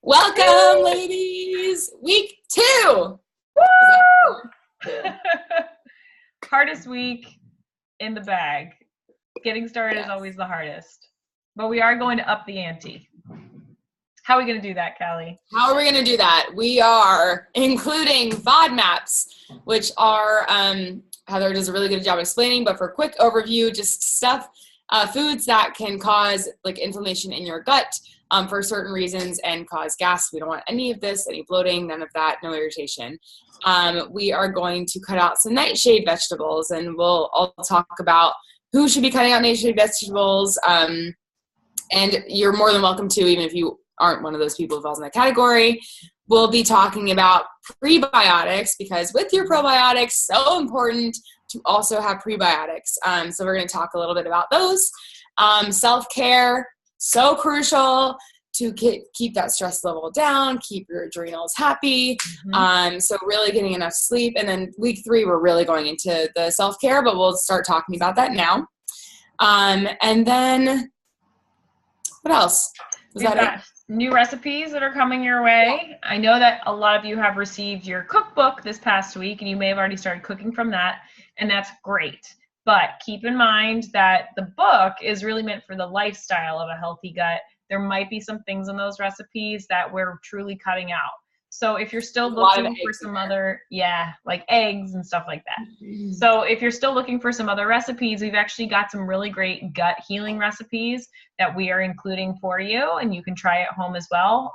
Welcome, ladies. Week 2. Woo! Hardest week in the bag. Getting started is always the hardest. But we are going to up the ante. How are we going to do that, Callie? How are we going to do that? We are including FODMAPs, which are, Heather does a really good job explaining, but for a quick overview, just stuff, foods that can cause like inflammation in your gut for certain reasons and cause gas. We don't want any of this, any bloating, none of that, no irritation. We are going to cut out some nightshade vegetables, and we'll all talk about who should be cutting out nightshade vegetables. And you're more than welcome to, even if you aren't one of those people who falls in that category. We'll be talking about prebiotics, because with your probiotics, so important to also have prebiotics. So we're going to talk a little bit about those. Self-care, so crucial to keep that stress level down, keep your adrenals happy. So really getting enough sleep. And then week 3, we're really going into the self-care, but we'll start talking about that now. And then what else? Was that it? New recipes that are coming your way. I know that a lot of you have received your cookbook this past week, and you may have already started cooking from that, and that's great. But keep in mind that the book is really meant for the lifestyle of a healthy gut. There might be some things in those recipes that we're truly cutting out. So if you're still looking for some other, like eggs and stuff like that. So if you're still looking for some other recipes, we've actually got some really great gut healing recipes that we are including for you, and you can try at home as well.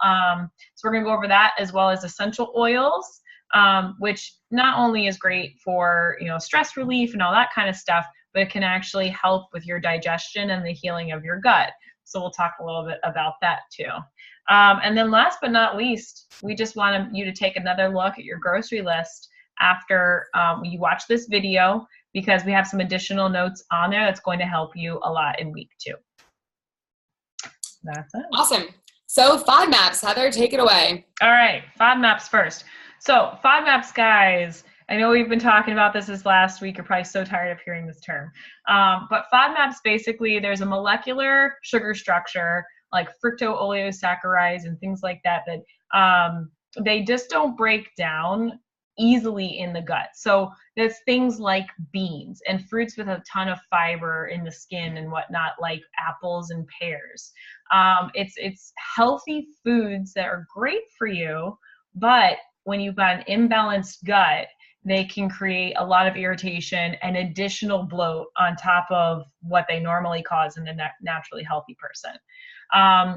So we're going to go over that, as well as essential oils, which not only is great for, stress relief and all that kind of stuff, but it can actually help with your digestion and the healing of your gut. So we'll talk a little bit about that too. And then last but not least, we just want you to take another look at your grocery list after you watch this video, because we have some additional notes on there that's going to help you a lot in week 2. That's it. Awesome. So FODMAPs, Heather, take it away. All right, FODMAPs first. So FODMAPs, guys, I know we've been talking about this last week. You're probably so tired of hearing this term. But FODMAPs, basically, there's a molecular sugar structure like fructooleosaccharides and things like that, they just don't break down easily in the gut. So there's things like beans and fruits with a ton of fiber in the skin and whatnot, like apples and pears. It's healthy foods that are great for you, but when you've got an imbalanced gut, they can create a lot of irritation and additional bloat on top of what they normally cause in a naturally healthy person.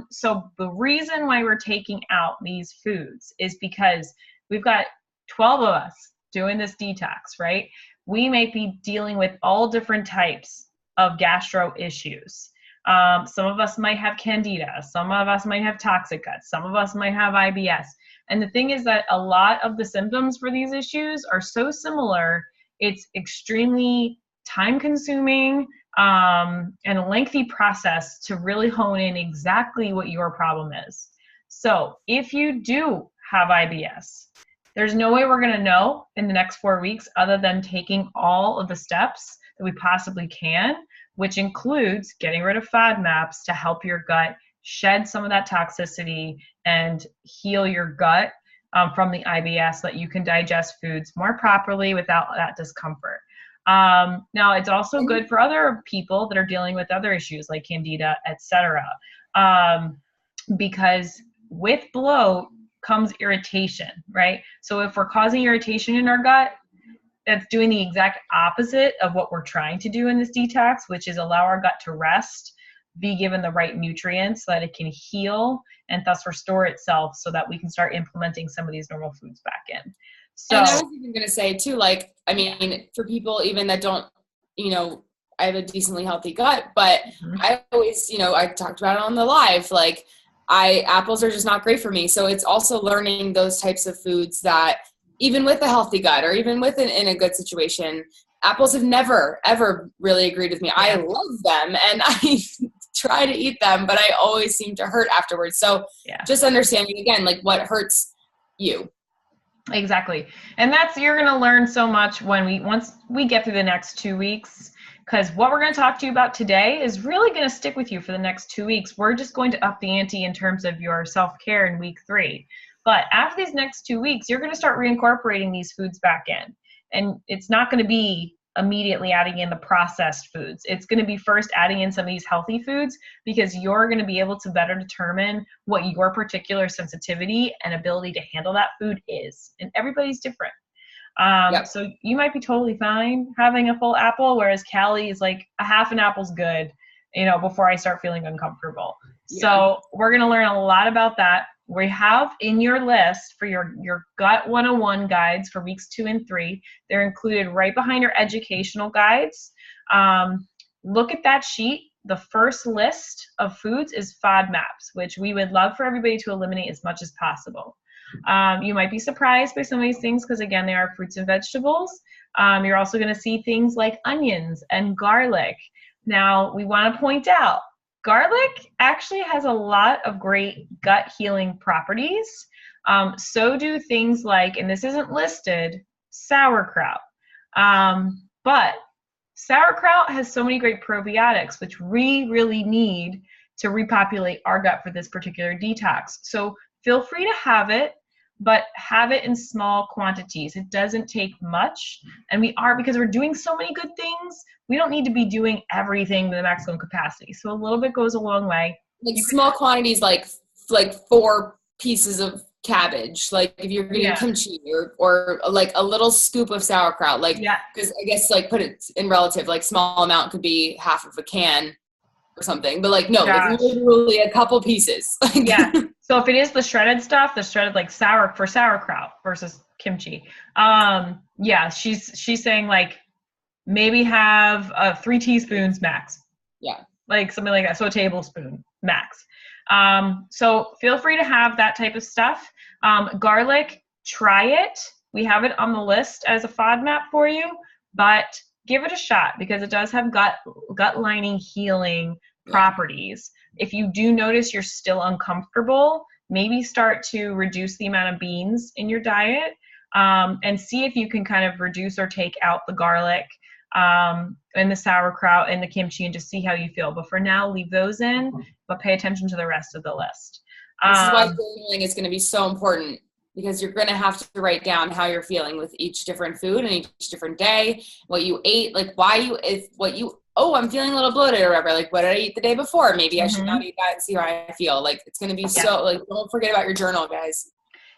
So the reason why we're taking out these foods is because we've got 12 of us doing this detox, right? We may be dealing with all different types of gastro issues. Some of us might have candida. Some of us might have toxic gut. Some of us might have IBS. And the thing is that a lot of the symptoms for these issues are so similar, it's extremely time-consuming and a lengthy process to really hone in exactly what your problem is. So if you do have IBS, there's no way we're going to know in the next 4 weeks other than taking all of the steps that we possibly can, which includes getting rid of FODMAPs to help your gut shed some of that toxicity and heal your gut from the IBS so that you can digest foods more properly without that discomfort. Now, it's also good for other people that are dealing with other issues like candida, etc. Because with bloat comes irritation, right? So if we're causing irritation in our gut, that's doing the exact opposite of what we're trying to do in this detox, which is allow our gut to rest, be given the right nutrients so that it can heal and thus restore itself so that we can start implementing some of these normal foods back in. So, and I was even going to say too, for people even that don't, I have a decently healthy gut, but I always, I talked about it on the live, apples are just not great for me. So it's also learning those types of foods that even with a healthy gut or even with in a good situation, apples have never, ever really agreed with me. I love them and I try to eat them, but I always seem to hurt afterwards. So just understanding again, what hurts you. Exactly. And you're going to learn so much once we get through the next 2 weeks, because what we're going to talk to you about today is really going to stick with you for the next 2 weeks. We're just going to up the ante in terms of your self-care in week 3. But after these next 2 weeks, you're going to start reincorporating these foods back in. And it's not going to be immediately adding in the processed foods. It's going to be first adding in some of these healthy foods, because you're going to be able to better determine what your particular sensitivity and ability to handle that food is. And everybody's different. So you might be totally fine having a full apple, whereas Callie is like, a half an apple's good, before I start feeling uncomfortable. Yeah. So we're going to learn a lot about that. We have in your list for your Gut 101 guides for weeks 2 and 3. They're included right behind your educational guides. Look at that sheet. The first list of foods is FODMAPs, which we would love for everybody to eliminate as much as possible. You might be surprised by some of these things because, again, they are fruits and vegetables. You're also going to see things like onions and garlic. Now, we want to point out, garlic actually has a lot of great gut healing properties. So do things like, and this isn't listed, sauerkraut. But sauerkraut has so many great probiotics, which we really need to repopulate our gut for this particular detox. So feel free to have it, but have it in small quantities. It doesn't take much. And because we're doing so many good things, we don't need to be doing everything to the maximum capacity. So a little bit goes a long way. Like small quantities, like 4 pieces of cabbage, like if you're getting kimchi or like a little scoop of sauerkraut, because I guess like put it in relative, like small amount could be half of a can or something, but like literally a couple pieces. So if it is the shredded stuff, the shredded like sauerkraut versus kimchi, she's saying like maybe have 3 teaspoons max. Like something like that. So a tablespoon max. So feel free to have that type of stuff. Garlic, try it. We have it on the list as a FODMAP for you, but give it a shot because it does have gut lining healing properties. If you do notice you're still uncomfortable, maybe start to reduce the amount of beans in your diet, and see if you can kind of reduce or take out the garlic and the sauerkraut and the kimchi and just see how you feel. But for now, leave those in, but pay attention to the rest of the list. This is why journaling is going to be so important, because you're going to have to write down how you're feeling with each different food and each different day, what you ate, like I'm feeling a little bloated or whatever, like what did I eat the day before? Maybe I should not eat that and see how I feel. Like it's going to be so, like, don't forget about your journal, guys.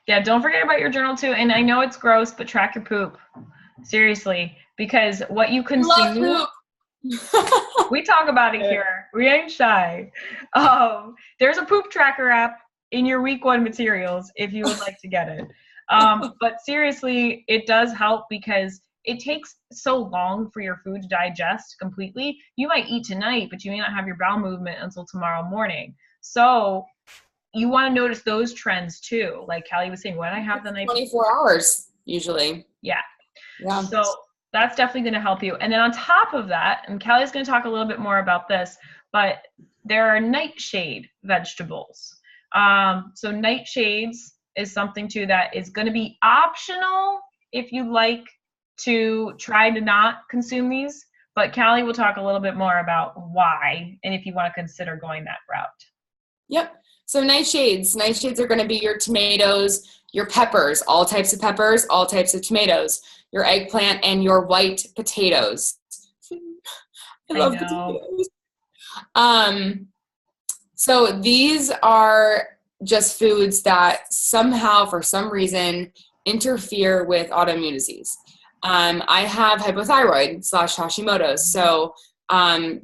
Yeah, don't forget about your journal too. And I know it's gross, but track your poop. Seriously, because what you consume, we talk about it here. We ain't shy. There's a poop tracker app in your week 1 materials if you would like to get it. But seriously, it does help because it takes so long for your food to digest completely. You might eat tonight, but you may not have your bowel movement until tomorrow morning. So you want to notice those trends too. Like Callie was saying, what did I have the night before? 24 hours usually. Yeah. So that's definitely going to help you. And then on top of that, and Callie's going to talk a little bit more about this, but there are nightshade vegetables. So nightshades is something too that is going to be optional if you like to try to not consume these. But Callie will talk a little bit more about why and if you want to consider going that route. Yep. So nightshades are going to be your tomatoes, your peppers, all types of peppers, all types of tomatoes, your eggplant, and your white potatoes. I love potatoes. So these are just foods that somehow, for some reason, interfere with autoimmune disease. I have hypothyroid / Hashimoto's. So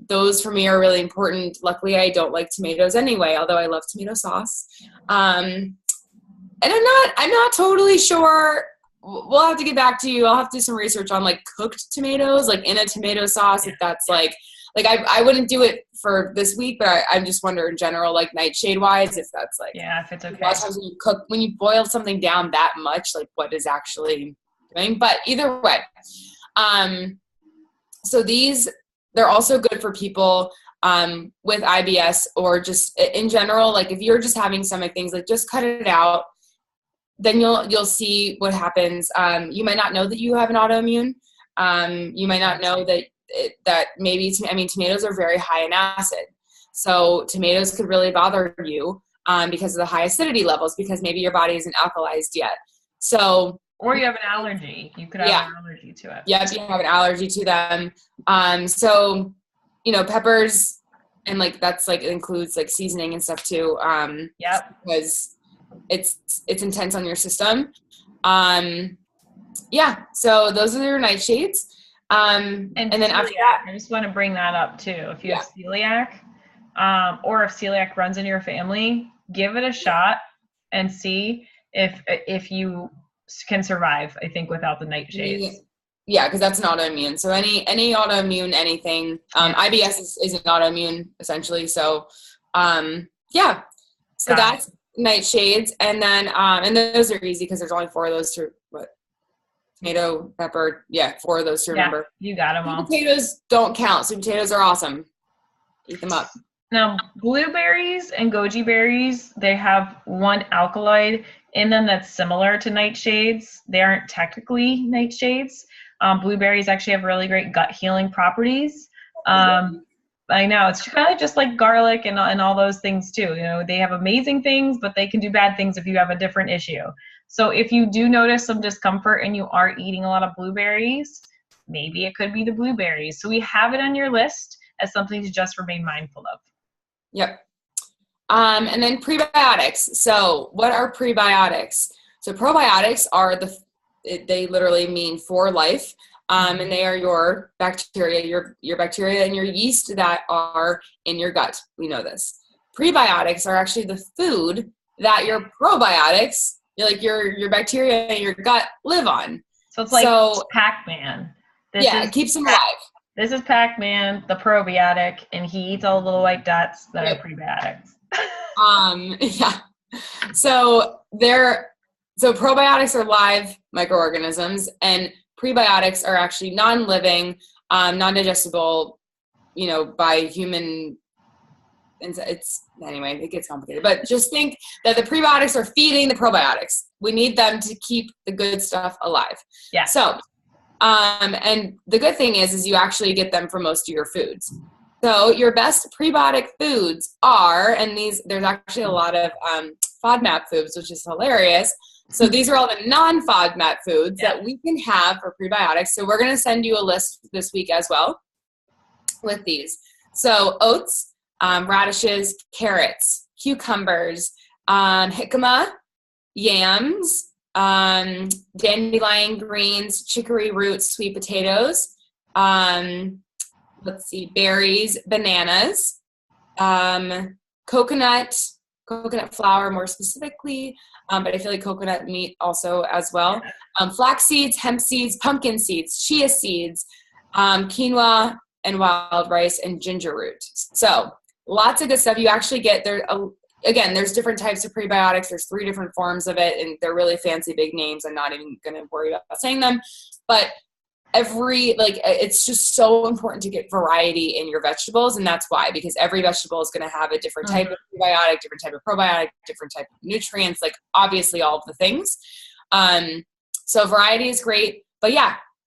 those for me are really important. Luckily, I don't like tomatoes anyway, although I love tomato sauce. And I'm not totally sure. We'll have to get back to you. I'll have to do some research on like cooked tomatoes, like in a tomato sauce, if that's like I wouldn't do it for this week, but I'm just wondering in general, like nightshade wise, if that's like, if it's okay. A lot of times when you boil something down that much, like what is actually doing, but either way. So they're also good for people with IBS or just in general. Like if you're just having stomach things, like just cut it out. Then you'll see what happens. You might not know that you have an autoimmune. You might not know that that maybe, tomatoes are very high in acid. So tomatoes could really bother you because of the high acidity levels, because maybe your body isn't alkalized yet. So, or you have an allergy. You could have an allergy to it. Yep, you have an allergy to them. So, peppers and like that's like it includes like seasoning and stuff too. Because it's intense on your system. So those are your nightshades. And then celiac, after that, I just want to bring that up too. If you have celiac, or if celiac runs in your family, give it a shot and see if you can survive, I think, without the nightshades. Yeah, because that's an autoimmune. So any autoimmune anything, IBS is an autoimmune essentially. So so that's nightshades, and then and those are easy because there's only 4 of those to tomato, pepper, 4 of those to remember. You got them all. Potatoes don't count. Sweet potatoes are awesome. Eat them up. Now, blueberries and goji berries, they have one alkaloid in them that's similar to nightshades. They aren't technically nightshades. Blueberries actually have really great gut healing properties. I know, it's kind of just like garlic and all those things too. They have amazing things, but they can do bad things if you have a different issue. So if you do notice some discomfort and you are eating a lot of blueberries, maybe it could be the blueberries. So we have it on your list as something to just remain mindful of. Yep. And then prebiotics. So what are prebiotics? So probiotics are they literally mean for life. And they are your bacteria, your bacteria and your yeast that are in your gut. We know this. Prebiotics are actually the food that your probiotics, your bacteria in your gut live on. So it's like Pac-Man. It keeps them alive. This is Pac-Man, the probiotic, and he eats all the little white dots that are prebiotics. So probiotics are live microorganisms, and prebiotics are actually non-living, non-digestible, by human. Anyway, it gets complicated, but just think that the prebiotics are feeding the probiotics. We need them to keep the good stuff alive. Yeah. So, and the good thing is you actually get them from most of your foods. So your best prebiotic foods are, and there's actually a lot of FODMAP foods, which is hilarious. So these are all the non-FODMAP foods that we can have for prebiotics. So we're going to send you a list this week as well with these. So oats, radishes, carrots, cucumbers, jicama, yams, dandelion greens, chicory roots, sweet potatoes, berries, bananas, coconut flour more specifically, but I feel like coconut meat also as well. Flax seeds, hemp seeds, pumpkin seeds, chia seeds, quinoa and wild rice, and ginger root. So lots of good stuff. You actually get there. Again, there's different types of prebiotics. There's 3 different forms of it, and they're really fancy big names. I'm not even going to worry about saying them, but it's just so important to get variety in your vegetables. And that's why, because every vegetable is going to have a different type of prebiotic, different type of probiotic, different type of nutrients, obviously all of the things. So variety is great, but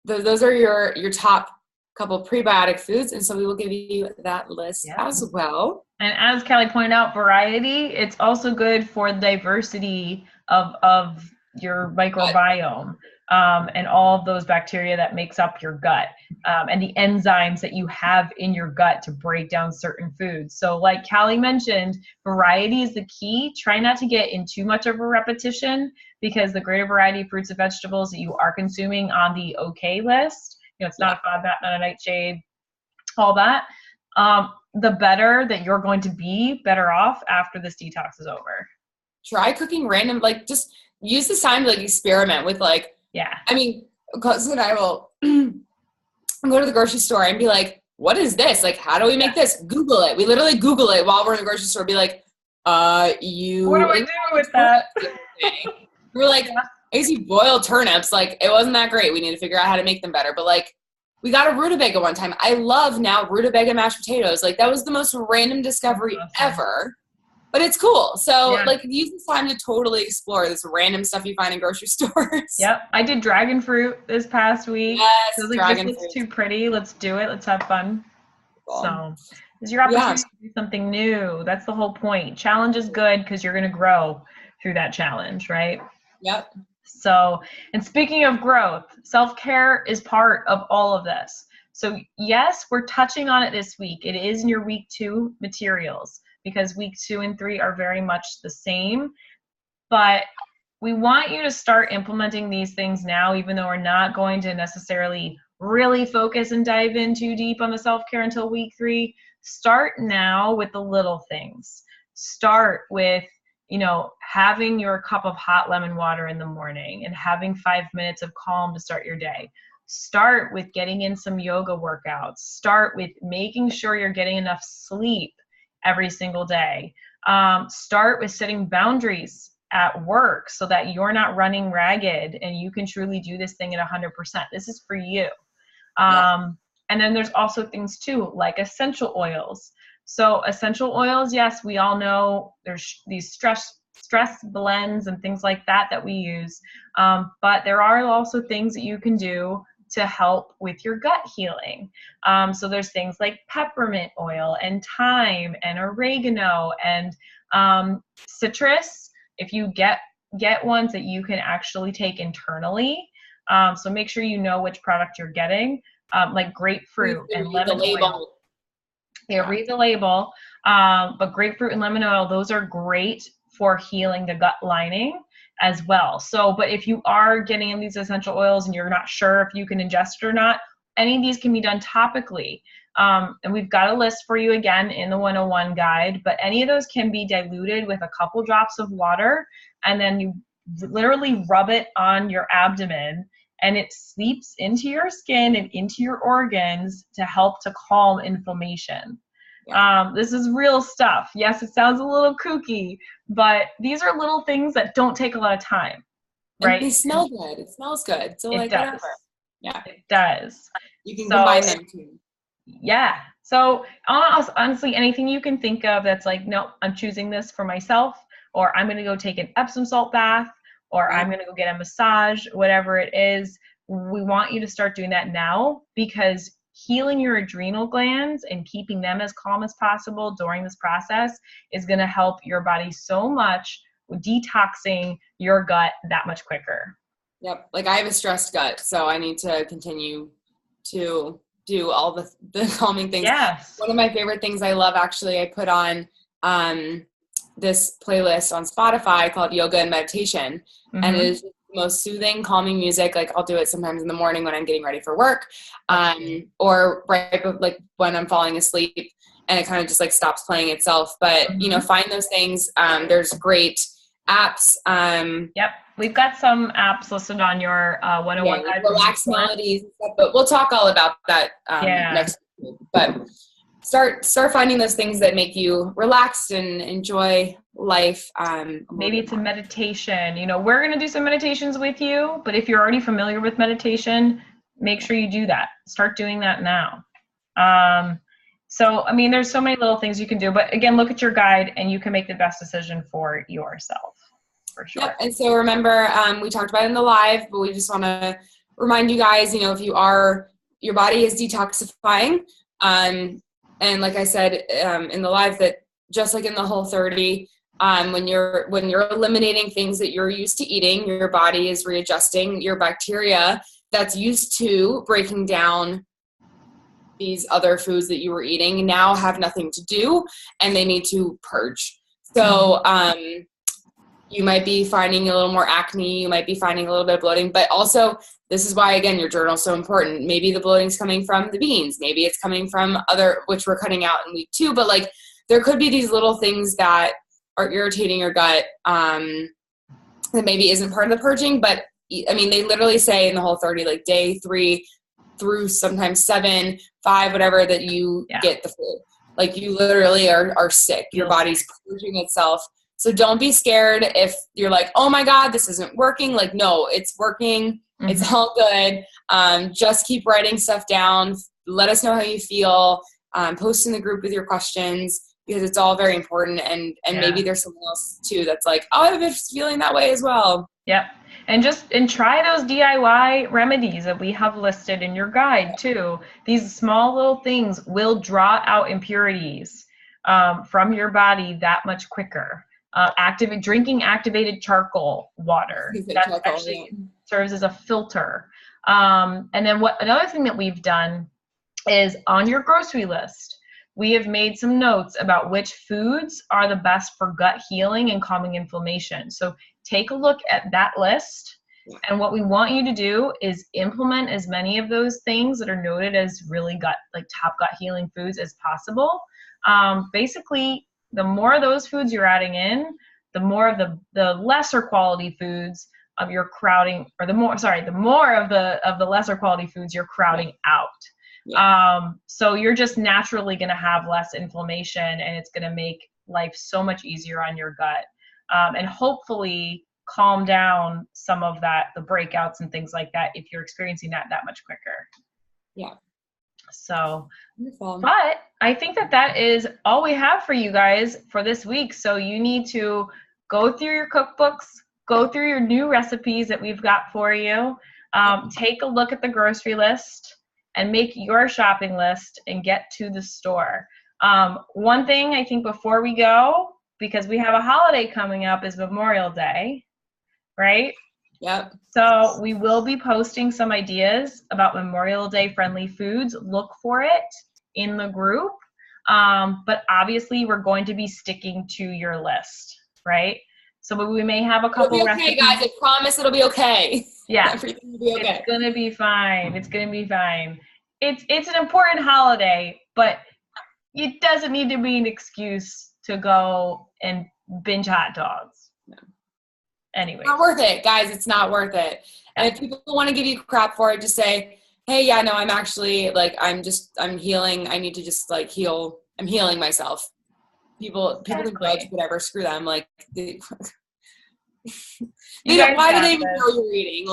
those are your top couple prebiotic foods. And so we will give you that list as well. And as Kelly pointed out, variety, it's also good for the diversity of your microbiome. And all of those bacteria that makes up your gut, and the enzymes that you have in your gut to break down certain foods. So like Callie mentioned, variety is the key. Try not to get in too much of a repetition, because the greater variety of fruits and vegetables that you are consuming on the okay list, it's not a FODMAP, not a nightshade, all that, the better that you're going to be better off after this detox is over. Try cooking random, just use this time to experiment with cousin and I will go to the grocery store and be like, what is this? How do we make this? Google it. We literally Google it while we're in the grocery store. Be like, what do I do with that? We're like, I guess you boil turnips. It wasn't that great. We need to figure out how to make them better. But we got a rutabaga one time. I love now rutabaga mashed potatoes. That was the most random discovery ever. but it's cool. So Yeah. like use this time to totally explore this random stuff you find in grocery stores. Yep. I did dragon fruit this past week. Yes, I was like, this dragon looks fruit. too pretty. Let's do it. Let's have fun. Cool. So this is your opportunity to do something new. That's the whole point. Challenge is good because you're going to grow through that challenge, right? Yep. So, and speaking of growth, self-care is part of all of this. So yes, we're touching on it this week. It is in your week 2 materials because week 2 and 3 are very much the same, but we want you to start implementing these things now, even though we're not going to necessarily really focus and dive in too deep on the self-care until week 3. Start now with the little things. Start with, having your cup of hot lemon water in the morning and having 5 minutes of calm to start your day. Start with getting in some yoga workouts. Start with making sure you're getting enough sleep every single day. Start with setting boundaries at work so that you're not running ragged and you can truly do this thing at 100%. This is for you. And then there's also things too, like essential oils. So essential oils, yes, we all know there's these stress blends and things like that we use. But there are also things that you can do to help with your gut healing. So there's things like peppermint oil and thyme and oregano and citrus. If you get ones that you can actually take internally. So make sure you know which product you're getting, like grapefruit and lemon oil. Yeah, read the label. But grapefruit and lemon oil, those are great for healing the gut lining as well. So, but if you are getting in these essential oils and you're not sure if you can ingest it or not, any of these can be done topically. And we've got a list for you again in the 101 guide, but any of those can be diluted with a couple drops of water, and then you literally rub it on your abdomen, and it seeps into your skin and into your organs to help to calm inflammation. Yeah. This is real stuff. Yes, it sounds a little kooky, but these are little things that don't take a lot of time, right? And they smell good. It smells good. So like whatever. Yeah. It does. You can combine them too. Yeah. So honestly, anything you can think of that's like, no, I'm choosing this for myself, or I'm going to go take an Epsom salt bath, or I'm going to go get a massage, whatever it is. We want you to start doing that now, because healing your adrenal glands and keeping them as calm as possible during this process is going to help your body so much, detoxing your gut that much quicker. Yep. Like I have a stressed gut, so I need to continue to do all the calming things. Yes. One of my favorite things I love, actually, I put on this playlist on Spotify called Yoga and Meditation. Mm-hmm. And it is the most soothing, calming music. Like I'll do it sometimes in the morning when I'm getting ready for work, or right like when I'm falling asleep, and it kind of just like stops playing itself. But find those things. There's great apps. Yep, we've got some apps listed on your 101 guide. Relax melodies and stuff, but we'll talk all about that next week. But start finding those things that make you relaxed and enjoy life. Maybe it's a meditation. We're going to do some meditations with you, but if you're already familiar with meditation, make sure you do that. Start doing that now. So, I mean, there's so many little things you can do, but again, look at your guide and you can make the best decision for yourself, for sure. Yep. And so remember, we talked about it in the live, but we just want to remind you guys, if your body is detoxifying, and like I said in the live, that just like in the Whole30, when you're eliminating things that you're used to eating, your body is readjusting. Your bacteria that's used to breaking down these other foods that you were eating now have nothing to do, and they need to purge. So you might be finding a little more acne, you might be finding a little bit of bloating, but also this is why, again, your journal is so important. Maybe the bloating's coming from the beans, maybe it's coming from which we're cutting out in week 2, but like there could be these little things that are irritating your gut that maybe isn't part of the purging. But I mean, they literally say in the Whole30, like day 3 through sometimes 7, 5, whatever, that you get the flu. Like you literally are sick. Your body's purging itself. So don't be scared if you're like, oh my God, this isn't working. Like, no, it's working. Mm-hmm. It's all good. Just keep writing stuff down. Let us know how you feel. Post in the group with your questions. because it's all very important. And maybe there's someone else too that's like, oh, I've been feeling that way as well. Yep. And try those DIY remedies that we have listed in your guide too. These small little things will draw out impurities from your body that much quicker. Drinking activated charcoal water that actually serves as a filter. And then another thing that we've done is on your grocery list, we have made some notes about which foods are the best for gut healing and calming inflammation. So take a look at that list. And what we want you to do is implement as many of those things that are noted as really top gut healing foods as possible. Basically, the more of those foods you're adding in, the more of the lesser quality foods of your crowding, or the more of the lesser quality foods you're crowding out. Yeah. So you're just naturally going to have less inflammation, and it's going to make life so much easier on your gut, and hopefully calm down some of the breakouts and things like that if you're experiencing that much quicker. Yeah. So, but I think that is all we have for you guys for this week. So you need to go through your cookbooks, go through your new recipes that we've got for you, take a look at the grocery list, and make your shopping list and get to the store. One thing I think before we go, because we have a holiday coming up, is Memorial Day, right? Yep. So we will be posting some ideas about Memorial Day friendly foods. Look for it in the group. But obviously we're going to be sticking to your list, right? So we may have a couple recipes. Guys, I promise it'll be okay. Yeah. Everything will be okay. It's going to be fine. It's going to be fine. It's an important holiday, but it doesn't need to be an excuse to go and binge hot dogs. No. Anyway. It's not worth it, guys. It's not worth it. And if people want to give you crap for it, just say, hey, yeah, no, I'm actually I'm healing. I need to just heal. I'm healing myself. People can judge, whatever, screw them. Why do they even know you're eating?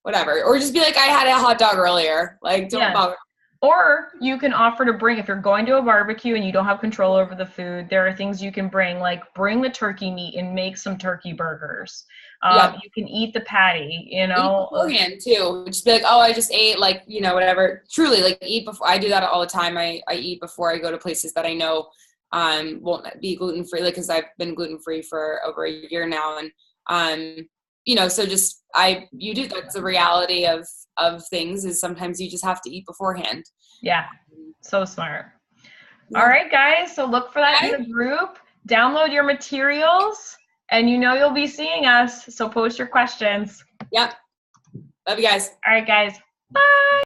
Whatever. Or just be like, I had a hot dog earlier. Don't bother. Or you can offer to bring, if you're going to a barbecue and you don't have control over the food, there are things you can bring, bring the turkey meat and make some turkey burgers. You can eat the patty, Eat beforehand too. Just be like, oh, I just ate, whatever. Truly, eat before. I do that all the time. I eat before I go to places that I know won't be gluten-free, because I've been gluten-free for over a year now. And, so you do, that's the reality of things, is sometimes you just have to eat beforehand. Yeah. So smart. Yeah. All right, guys. So look for that in the group, download your materials, and you'll be seeing us. So post your questions. Yep. Love you guys. All right, guys. Bye.